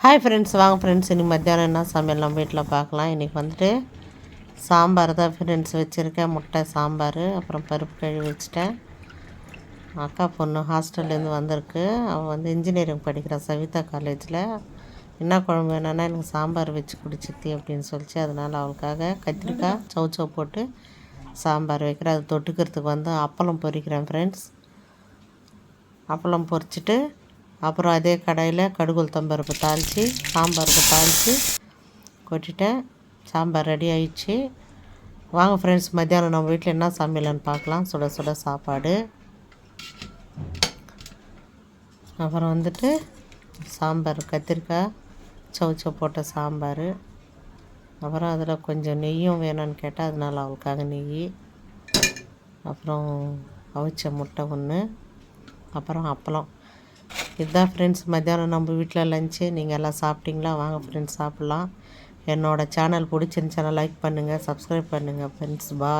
Hi friends, வாங்க friends, இன்றைக்கி மத்தியானம் என்ன சமையல் நம்ம வீட்டில் பார்க்கலாம். இன்றைக்கி வந்துட்டு சாம்பார் தான் ஃப்ரெண்ட்ஸ் வச்சுருக்கேன். முட்டை சாம்பார், அப்புறம் பருப்பு கழுவி வச்சுட்டேன். அக்கா பொண்ணு ஹாஸ்டல்லேருந்து வந்திருக்கு. அவள் வந்து இன்ஜினியரிங் படிக்கிறா சவிதா காலேஜில். என்ன குழம்பு வேணுன்னா எனக்கு சாம்பார் வச்சு குடிச்சித்தி அப்படின்னு சொல்லிச்சு. அதனால் அவளுக்காக கத்திரிக்காய் சௌச்சௌ போட்டு சாம்பார் வைக்கிறேன். அது தொட்டுக்கிறதுக்கு வந்து அப்பளம் பொரிக்கிறேன் ஃப்ரெண்ட்ஸ். அப்பளம் பொரிச்சிட்டு அப்புறம் அதே கடாயில் கடுகு உளுத்தம்பருப்பு தாளித்து சாம்பாருக்கு தாளித்து கொட்டிட்டேன். சாம்பார் ரெடி ஆயிடுச்சு. வாங்க ஃப்ரெண்ட்ஸ், மத்தியானம் நம்ம வீட்டில் என்ன சமையல்னு பார்க்கலாம். சுட சுட சாப்பாடு. அப்புறம் வந்துட்டு சாம்பார் கத்திரிக்காய் சௌச்சௌ போட்ட சாம்பார். அப்புறம் அதில் கொஞ்சம் நெய்யும் வேணும்னு கேட்டால் அதனால் அவளுக்காக நெய். அப்புறம் அவிச்ச முட்டை ஒன்று, அப்புறம் அப்பளம். இதுதான் ஃப்ரெண்ட்ஸ் மத்தியானம் நம்ம வீட்டில் லஞ்சு. நீங்கள் எல்லாம் சாப்பிட்டீங்களா? வாங்க ஃப்ரெண்ட்ஸ் சாப்பிட்லாம். என்னோடய சேனல் பிடிச்சிருந்துச்சுன்னா லைக் பண்ணுங்கள், சப்ஸ்கிரைப் பண்ணுங்கள் ஃப்ரெண்ட்ஸ். பாய்.